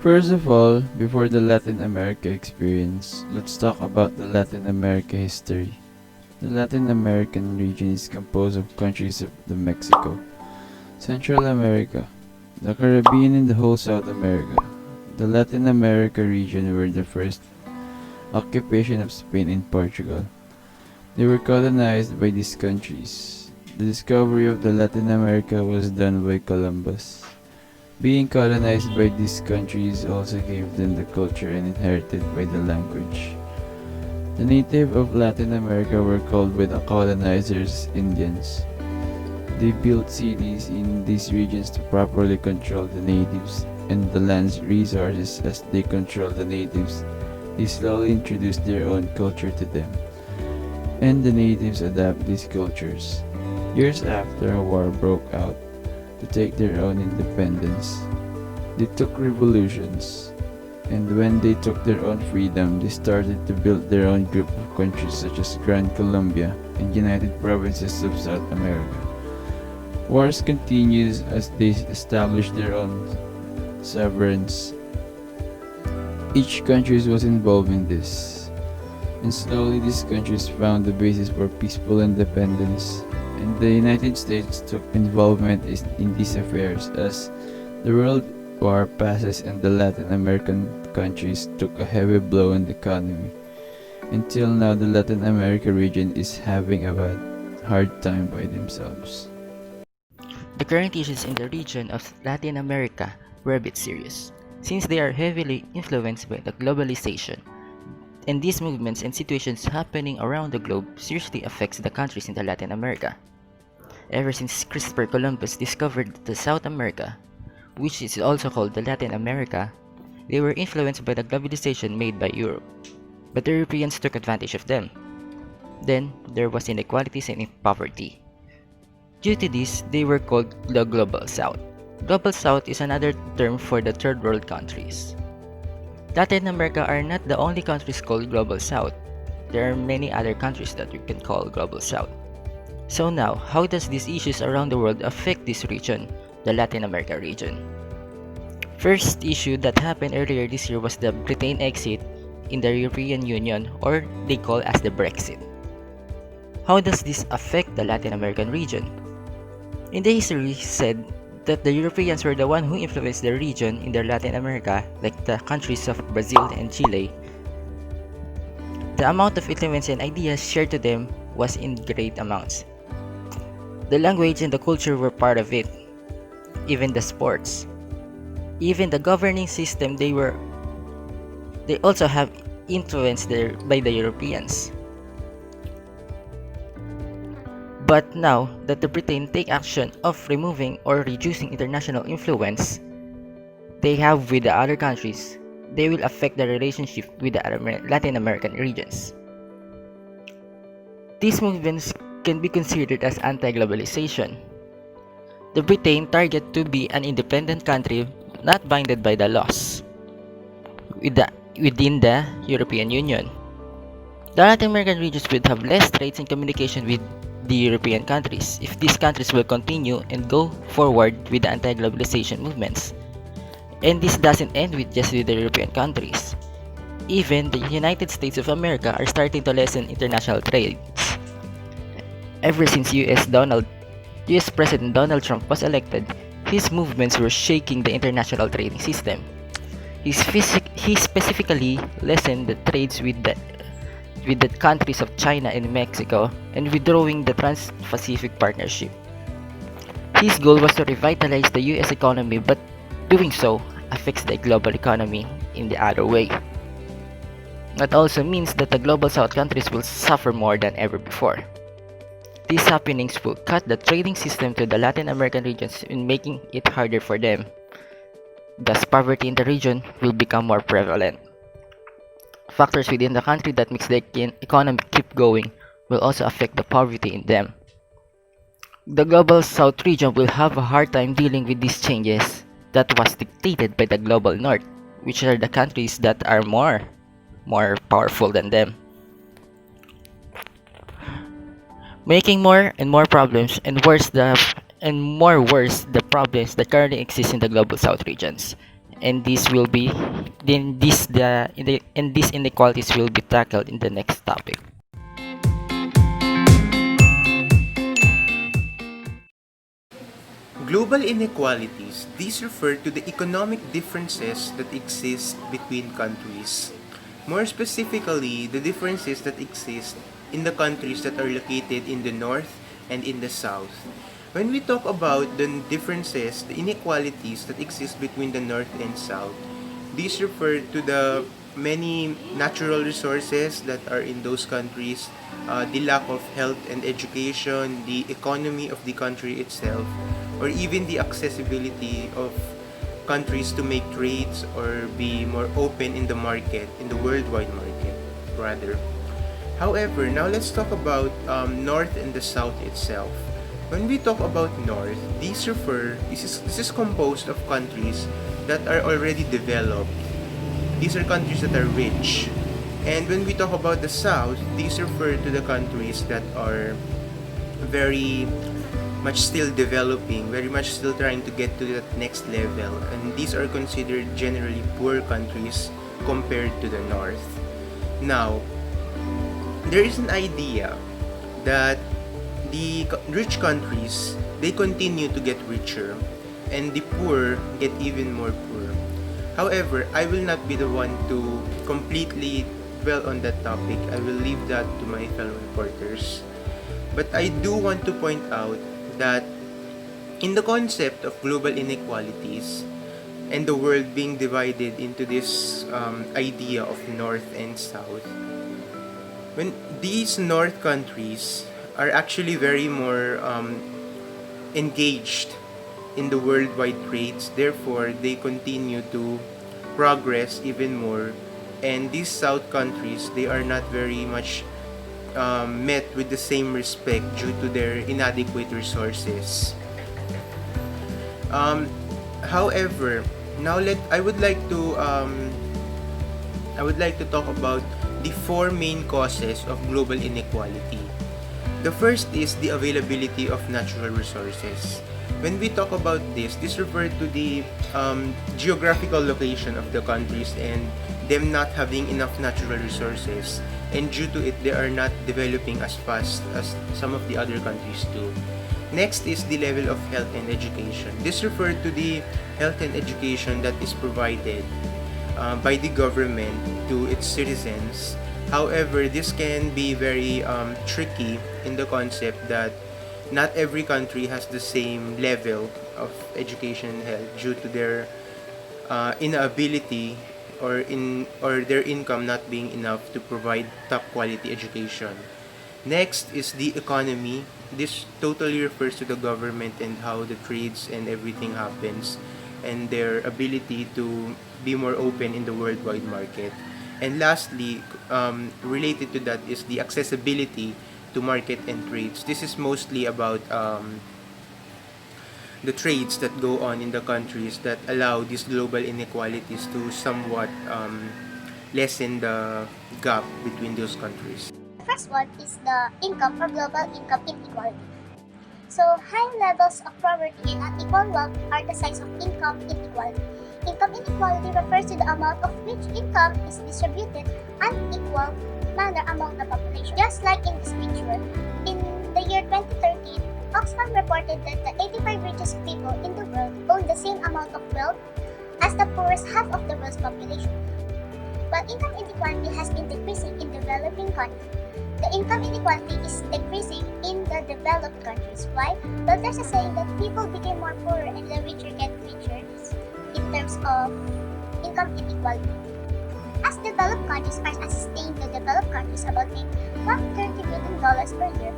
First of all, before the Latin America experience, let's talk about the Latin America history. The Latin American region is composed of countries of the Mexico, Central America, the Caribbean and the whole South America. The Latin America region were the first occupation of Spain and Portugal. They were colonized by these countries. The discovery of the Latin America was done by Columbus. Being colonized by these countries also gave them the culture and inherited by the language. The native of Latin America were called by the colonizers Indians. They built cities in these regions to properly control the natives and the land's resources. As they controlled the natives, they slowly introduced their own culture to them, and the natives adapt these cultures. Years after a war broke out to take their own independence, they took revolutions, and when they took their own freedom, they started to build their own group of countries such as Grand Colombia and United Provinces of South America. Wars continued as they established their own sovereigns. Each country was involved in this, and slowly these countries found the basis for peaceful independence, and the United States took involvement in these affairs as the World War passes and the Latin American countries took a heavy blow on the economy. Until now, the Latin America region is having a hard time by themselves. The current issues in the region of Latin America were a bit serious, since they are heavily influenced by the globalization, and these movements and situations happening around the globe seriously affects the countries in the Latin America. Ever since Christopher Columbus discovered the South America, which is also called the Latin America, they were influenced by the globalization made by Europe, but the Europeans took advantage of them. Then, there was inequalities and poverty. Due to this, they were called the Global South. Global South is another term for the third world countries. Latin America are not the only countries called Global South. There are many other countries that you can call Global South. So now, how does these issues around the world affect this region, the Latin America region? First issue that happened earlier this year was the Britain exit in the European Union, or they call as the Brexit. How does this affect the Latin American region? In the history said that the Europeans were the one who influenced the region in the Latin America, like the countries of Brazil and Chile. The amount of influence and ideas shared to them was in great amounts. The language and the culture were part of it, even the sports, even the governing system. They also have influenced there by the Europeans. But now that the Britain take action of removing or reducing international influence they have with the other countries, they will affect the relationship with the other Latin American regions. These movements can be considered as anti-globalization. The Britain target to be an independent country not binded by the laws within the European Union. The Latin American regions would have less trades and communication with the European countries if these countries will continue and go forward with the anti-globalization movements. And this doesn't end with just with the European countries. Even the United States of America are starting to lessen international trade. Ever since US President Donald Trump was elected, his movements were shaking the international trading system. He specifically lessened the trades with the countries of China and Mexico and withdrawing the Trans-Pacific Partnership. His goal was to revitalize the US economy, but doing so affects the global economy in the other way. That also means that the Global South countries will suffer more than ever before. These happenings will cut the trading system to the Latin American regions in making it harder for them. Thus, poverty in the region will become more prevalent. Factors within the country that makes the economy keep going will also affect the poverty in them. The Global South region will have a hard time dealing with these changes that was dictated by the Global North, which are the countries that are more more powerful than them, making more and more problems and worse the problems that currently exist in the global south regions. And this will be then this the in the and these inequalities will be tackled in the next topic. Global inequalities, these refer to the economic differences that exist between countries. More specifically, the differences that exist in the countries that are located in the north and in the south. When we talk about the differences, the inequalities that exist between the north and south, these refer to the many natural resources that are in those countries, the lack of health and education, the economy of the country itself, or even the accessibility of countries to make trades or be more open in the market, in the worldwide market, rather. However, now let's talk about North and the South itself. When we talk about North, this is composed of countries that are already developed. These are countries that are rich. And when we talk about the South, these refer to the countries that are very much still developing, very much still trying to get to that next level. And these are considered generally poor countries compared to the North. Now, there is an idea that the rich countries, they continue to get richer and the poor get even more poor. However, I will not be the one to completely dwell on that topic. I will leave that to my fellow reporters. But I do want to point out that in the concept of global inequalities and the world being divided into this idea of North and South, when these North countries are actually very more engaged in the worldwide trades, therefore they continue to progress even more, and these South countries, they are not very much met with the same respect due to their inadequate resources. However, now I would like to talk about the four main causes of global inequality. The first is the availability of natural resources. When we talk about this refers to the geographical location of the countries and them not having enough natural resources, and due to it, they are not developing as fast as some of the other countries do. Next is the level of health and education. This refers to the health and education that is provided by the government to its citizens. However, this can be very tricky in the concept that not every country has the same level of education and health due to their inability or their income not being enough to provide top quality education. Next is the economy. This totally refers to the government and how the trades and everything happens and their ability to be more open in the worldwide market. And lastly, related to that is the accessibility to market and trades. This is mostly about the trades that go on in the countries that allow these global inequalities to somewhat lessen the gap between those countries. The first one is the income or global income inequality. So, high levels of poverty and unequal wealth are the signs of income inequality. Income inequality refers to the amount of which income is distributed unequal manner among the population. Just like in this picture, in the year 2013, Oxfam reported that the 85 richest people in the world own the same amount of wealth as the poorest half of the world's population. While income inequality has been decreasing in developing countries, the income inequality is decreasing in the developed countries. Why? Well, there's a saying that people became more poorer and the richer get richer in terms of income inequality. As developed countries are assisting the developed countries about $130 billion per year,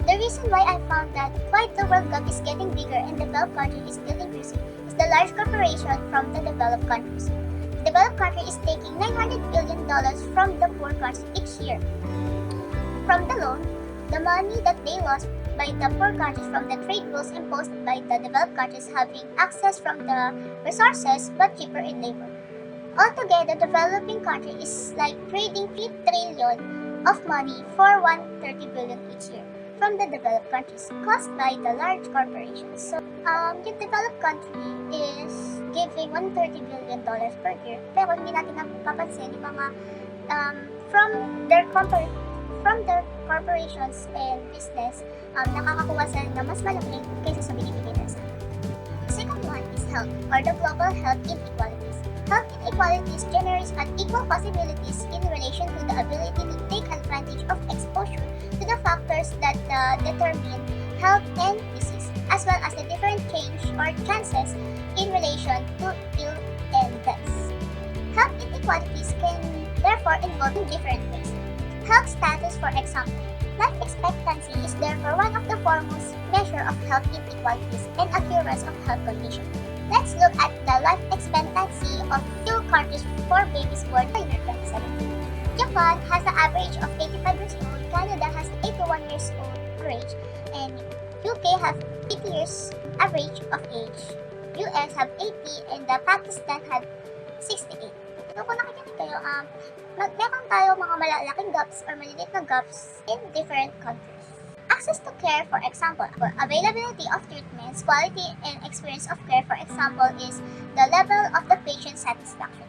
the reason why I found that why the world gap is getting bigger and developed country is still increasing is the large corporation from the developed countries. The developed country is taking $900 billion from the poor countries each year. From the loan, the money that they lost by the poor countries from the trade rules imposed by the developed countries having access from the resources but cheaper in labor. Altogether, developing country is like trading 3 trillion of money for 130 billion each year from the developed countries caused by the large corporations. So, yung developed country is giving $130 billion per year, pero hindi natin napapansin yung mga from their corporations and business, nakakakuha sila ng mas malaki kaysa sa binibigay nila sa atin. Second one is health, or the global health inequalities. Health inequalities generates unequal possibilities in relation to the ability to take advantage of exposure to the factors that determine health and disease, as well as the different change or chances in relation to ill and deaths. Health inequalities can therefore involve in different ways. Health status, for example. Life expectancy is therefore one of the foremost measure of health inequalities and occurrence of health conditions. Let's look at the life expectancy of few countries for babies born in the year 2017. Japan has an average of 85 years old, Canada has 81 years old average, and UK have 80 years average of age. US have 80 and the Pakistan had 68. So kung nakikita kayo, meron tayo mga malalaking gaps or maliliit na gaps in different countries. Access to care, for example, availability of treatments, quality and experience of care, for example, is the level of the patient satisfaction.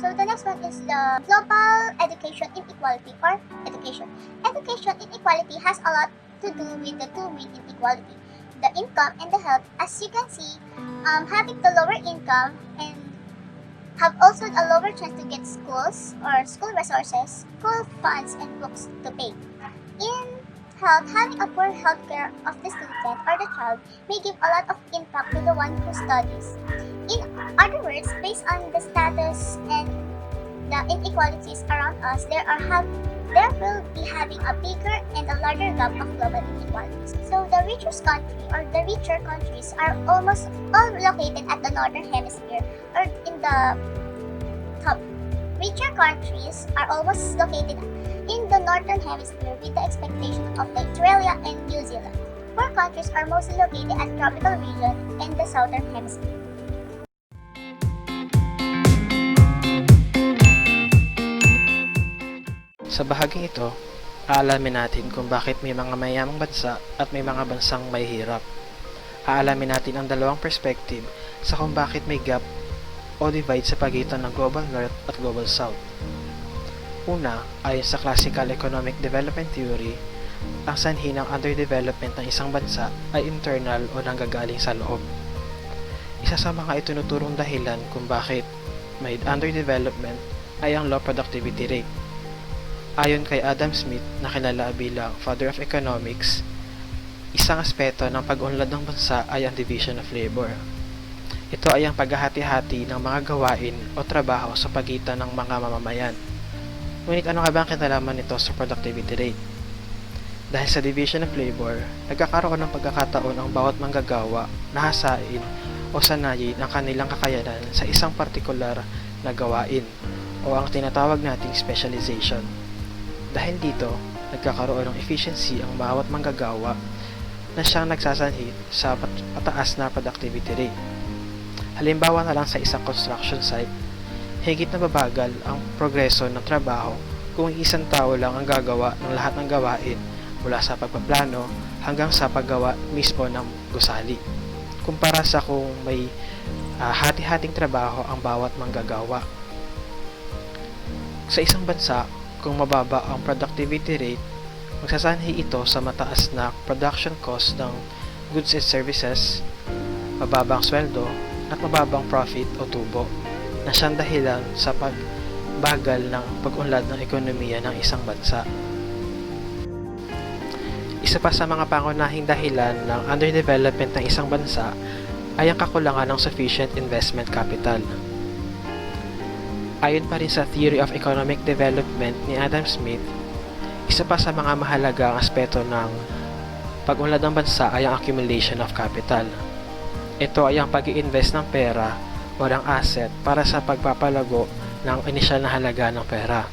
So the next one is the global education inequality or education. Education inequality has a lot to do with the two main inequality, the income and the health. As you can see, having the lower income and have also a lower chance to get schools or school resources, school funds, and books to pay. In health, having a poor health care of the student or the child may give a lot of impact to the one who studies. In other words, based on the status and the inequalities around us, there will be having a bigger and a larger gap of global inequalities. So the richest country or the richer countries are almost all located at the northern hemisphere or in the top. Richer countries are almost located in the northern hemisphere with the expectation of Australia and New Zealand. Poor countries are mostly located at tropical region in the southern hemisphere. Sa bahaging ito, aalamin natin kung bakit may mga mayamang bansa at may mga bansang may hirap. Aalamin natin ang dalawang perspective sa kung bakit may gap o divide sa pagitan ng Global North at Global South. Una, ayon sa Classical Economic Development Theory, ang sanhi ng underdevelopment ng isang bansa ay internal o nanggagaling sa loob. Isa sa mga itunuturong dahilan kung bakit may underdevelopment ay ang low productivity rate. Ayon kay Adam Smith na kilala bilang Father of Economics, isang aspeto ng pag-unlad ng bansa ay ang division of labor. Ito ay ang paghahati-hati ng mga gawain o trabaho sa pagitan ng mga mamamayan. Ngunit ano nga ba ang kinalaman nito sa productivity rate? Dahil sa division of labor, nagkakaroon ng pagkakataon ang bawat manggagawa na hasain o sanayin ang kanilang kakayanan sa isang partikular na gawain o ang tinatawag nating specialization. Dahil dito, nagkakaroon ng efficiency ang bawat manggagawa na siyang nagsasanhi sa pataas na productivity rate. Halimbawa na lang sa isang construction site, higit na babagal ang progreso ng trabaho kung isang tao lang ang gagawa ng lahat ng gawain mula sa pagpaplano hanggang sa paggawa mismo ng gusali, kumpara sa kung may hati-hating trabaho ang bawat manggagawa. Sa isang bansa, kung mababa ang productivity rate, magsasanhi ito sa mataas na production cost ng goods and services, mababang sweldo, at mababang profit o tubo na siyang dahilan sa pagbagal ng pag-unlad ng ekonomiya ng isang bansa. Isa pa sa mga pangunahing dahilan ng underdevelopment ng isang bansa ay ang kakulangan ng sufficient investment capital. Ayon pa rin sa Theory of Economic Development ni Adam Smith, isa pa sa mga mahalagang aspeto ng pag-unlad ng bansa ay ang accumulation of capital. Ito ay ang pag-i-invest ng pera o ng asset para sa pagpapalago ng inisyal na halaga ng pera.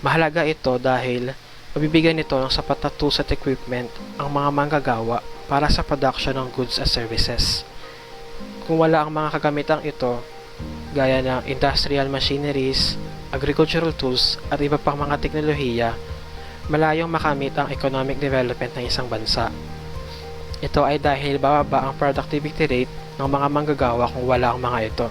Mahalaga ito dahil mabibigyan nito ng sapat na tools at equipment ang mga manggagawa para sa production ng goods at services. Kung wala ang mga kagamitang ito, gaya ng industrial machineries, agricultural tools at iba pang mga teknolohiya, malayong makamit ang economic development ng isang bansa. Ito ay dahil bababa ang productivity rate ng mga manggagawa kung wala ang mga ito.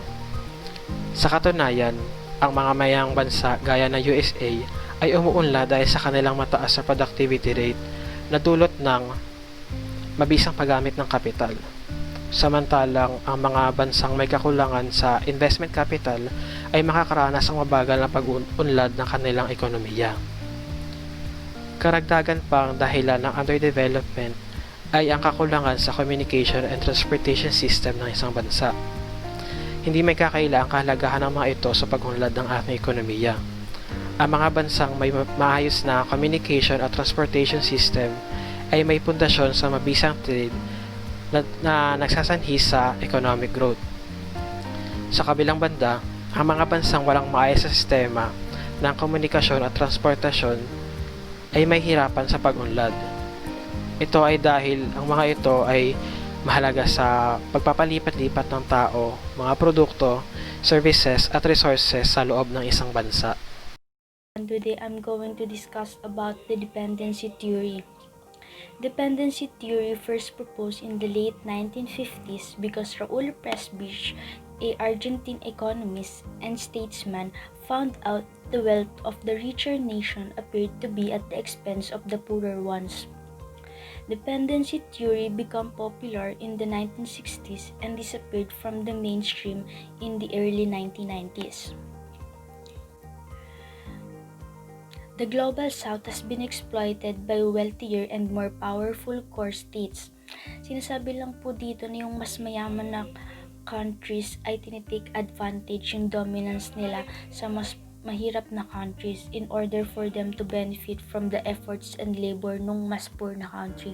Sa katunayan, ang mga mayang bansa gaya ng USA ay umuunlad dahil sa kanilang mataas na productivity rate na dulot ng mabisang paggamit ng kapital. Samantalang ang mga bansang may kakulangan sa investment capital ay makakaranas ng mabagal na pag-unlad ng kanilang ekonomiya. Karagdagan pang dahilan ng underdevelopment ay ang kakulangan sa communication and transportation system ng isang bansa. Hindi may kakaila ang kahalagahan ng mga ito sa pag-unlad ng ating ekonomiya. Ang mga bansang may maayos na communication at transportation system ay may pundasyon sa mabisang trade na nagsasanhi sa economic growth. Sa kabilang banda, ang mga bansang walang maayos na sistema ng komunikasyon at transportasyon ay may hirapan sa pag-unlad. Ito ay dahil ang mga ito ay mahalaga sa pagpapalipat-lipat ng tao, mga produkto, services at resources sa loob ng isang bansa. And today I'm going to discuss about the dependency theory. Dependency theory first proposed in the late 1950s because Raúl Presbich, a Argentine economist and statesman, found out the wealth of the richer nation appeared to be at the expense of the poorer ones. Dependency theory became popular in the 1960s and disappeared from the mainstream in the early 1990s. The Global South has been exploited by wealthier and more powerful core states. Sinasabi lang po dito na yung mas mayaman na countries ay tinitake advantage yung dominance nila sa mas mahirap na countries in order for them to benefit from the efforts and labor nung mas poor na country.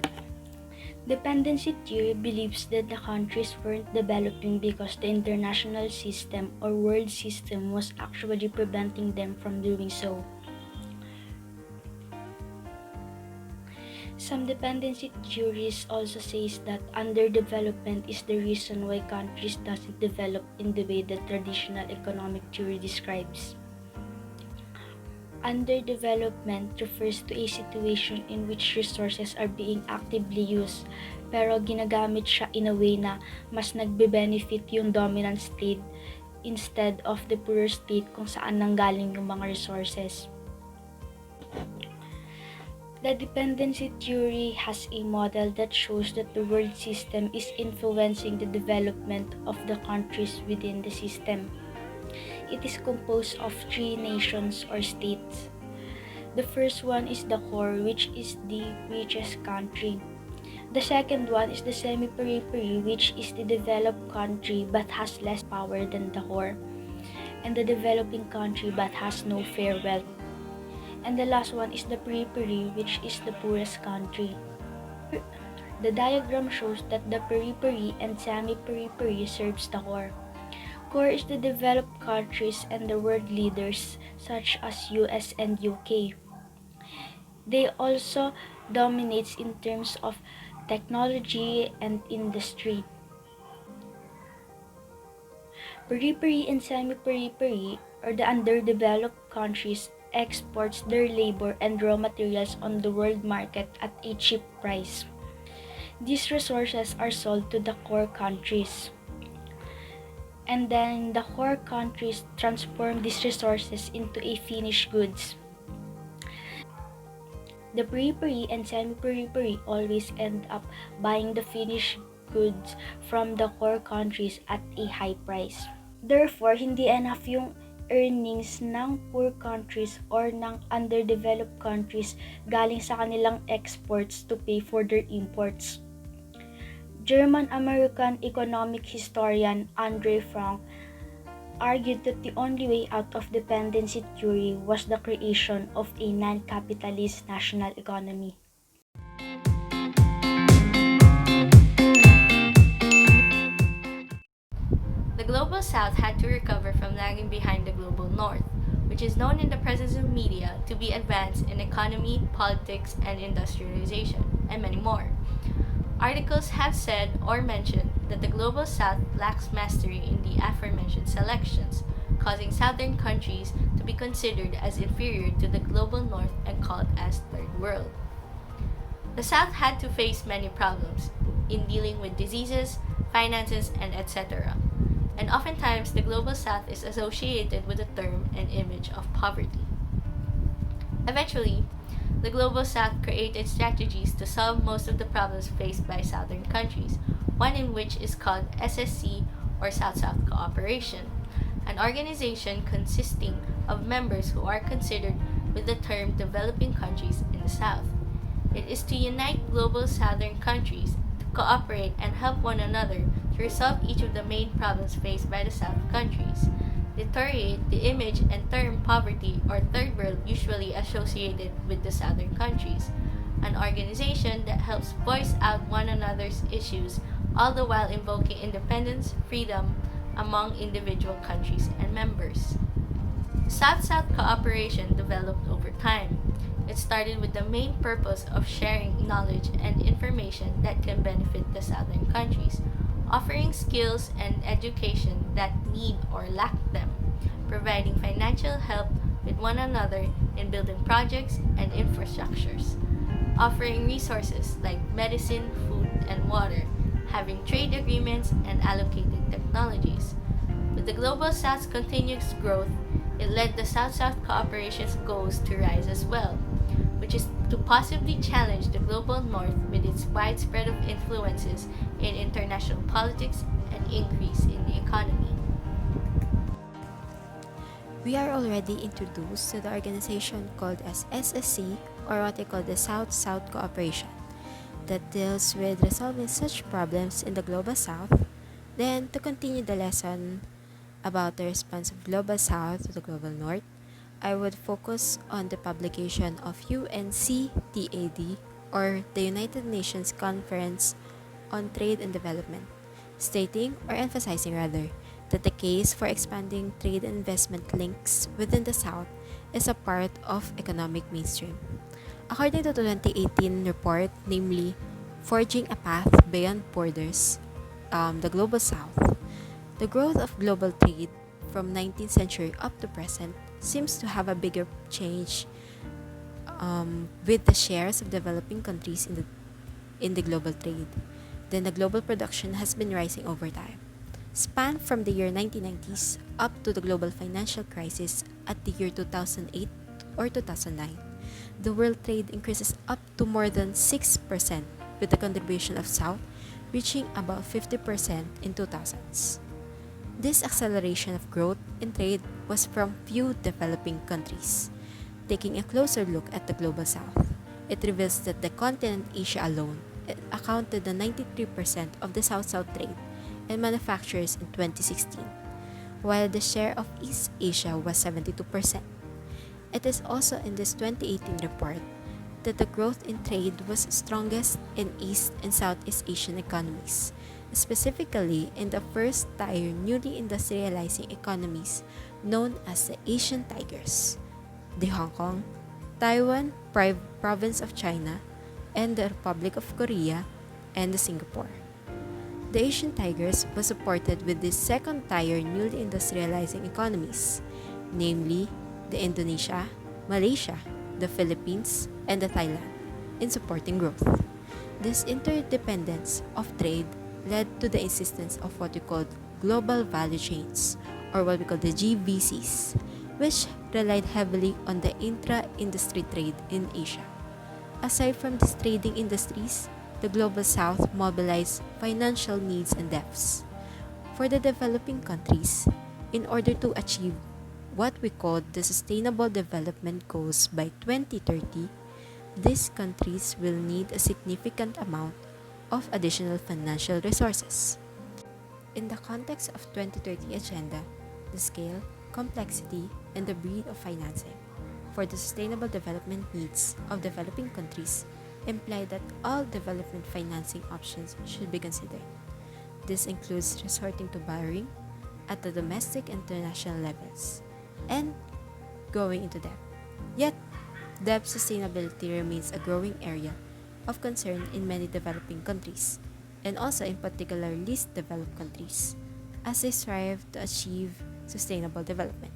Dependency theory believes that the countries weren't developing because the international system or world system was actually preventing them from doing so. Some dependency theories also says that underdevelopment is the reason why countries doesn't develop in the way that traditional economic theory describes. Underdevelopment refers to a situation in which resources are being actively used pero ginagamit siya in a way na mas nagbe-benefit yung dominant state instead of the poorer state kung saan nanggaling yung mga resources. The dependency theory has a model that shows that the world system is influencing the development of the countries within the system. It is composed of three nations or states. The first one is the core, which is the richest country. The second one is the semi-periphery, which is the developed country but has less power than the core, and the developing country but has no fair wealth. And the last one is the periphery, which is the poorest country. The diagram shows that the periphery and semi-periphery serves the core. Core is the developed countries and the world leaders such as US and UK. They also dominates in terms of technology and industry. Periphery and semi-periphery are the underdeveloped countries exports their labor and raw materials on the world market at a cheap price. These resources are sold to the core countries. And then the core countries transform these resources into a finished goods. The periphery and semi-periphery always end up buying the finished goods from the core countries at a high price. Therefore, hindi enough yung earnings ng poor countries or ng underdeveloped countries galing sa kanilang exports to pay for their imports. German-American economic historian Andre Frank argued that the only way out of dependency theory was the creation of a non-capitalist national economy. The Global South had to recover from lagging behind the Global North, which is known in the presence of media to be advanced in economy, politics, and industrialization, and many more. Articles have said or mentioned that the Global South lacks mastery in the aforementioned selections, causing Southern countries to be considered as inferior to the Global North and called as Third World. The South had to face many problems in dealing with diseases, finances, and etc. And oftentimes, the Global South is associated with the term and image of poverty. Eventually, the Global South created strategies to solve most of the problems faced by Southern countries, one in which is called SSC or South-South Cooperation, an organization consisting of members who are considered with the term developing countries in the South. It is to unite global Southern countries to cooperate and help one another to resolve each of the main problems faced by the South countries. Deteriorate the image and term poverty or third world usually associated with the Southern countries, an organization that helps voice out one another's issues, all the while invoking independence, freedom among individual countries and members. South-South cooperation developed over time. It started with the main purpose of sharing knowledge and information that can benefit the Southern countries, offering skills and education that need or lack them, providing financial help with one another in building projects and infrastructures, offering resources like medicine, food, and water, having trade agreements, and allocated technologies. With the Global South's continuous growth, it led the South-South cooperation's goals to rise as well, which is to possibly challenge the Global North with its widespread of influences in international politics and increase in the economy. We are already introduced to the organization called as SSC, or what they call the South-South Cooperation, that deals with resolving such problems in the Global South. Then, to continue the lesson about the response of Global South to the Global North, I would focus on the publication of UNCTAD, or the United Nations Conference on Trade and Development, stating, or emphasizing rather, that the case for expanding trade and investment links within the South is a part of economic mainstream. According to the 2018 report, namely Forging a Path Beyond Borders, the Global South, the growth of global trade from 19th century up to present seems to have a bigger change with the shares of developing countries in the global trade. Then the global production has been rising over time. Span from the year 1990s up to the global financial crisis at the year 2008 or 2009, the world trade increases up to more than 6%, with the contribution of South reaching about 50% in 2000s. This acceleration of growth in trade was from few developing countries. Taking a closer look at the Global South, it reveals that the continent Asia alone accounted for 93% of the South-South trade and manufacturers in 2016, while the share of East Asia was 72%. It is also in this 2018 report that the growth in trade was strongest in East and Southeast Asian economies, specifically in the first-tier newly industrializing economies known as the Asian Tigers, the Hong Kong, Taiwan province of China, and the Republic of Korea, and the Singapore. The Asian Tigers was supported with the second-tier newly industrializing economies, namely the Indonesia, Malaysia, the Philippines, and the Thailand, in supporting growth. This interdependence of trade led to the existence of what we call global value chains, or what we call the GVCs, which relied heavily on the intra-industry trade in Asia. Aside from these trading industries, the Global South mobilized financial needs and debts. For the developing countries, in order to achieve what we call the Sustainable Development Goals by 2030, these countries will need a significant amount of additional financial resources. In the context of 2030 agenda, the scale, complexity, and the breadth of financing for the sustainable development needs of developing countries imply that all development financing options should be considered. This includes resorting to borrowing at the domestic and international levels, and going into debt. Yet, debt sustainability remains a growing area of concern in many developing countries, and also in particular least developed countries, as they strive to achieve sustainable development.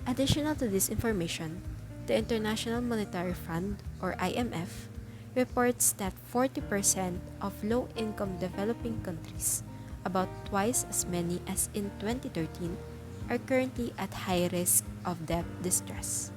Additional to this information, the International Monetary Fund, or IMF, reports that 40% of low-income developing countries, about twice as many as in 2013, are currently at high risk of debt distress.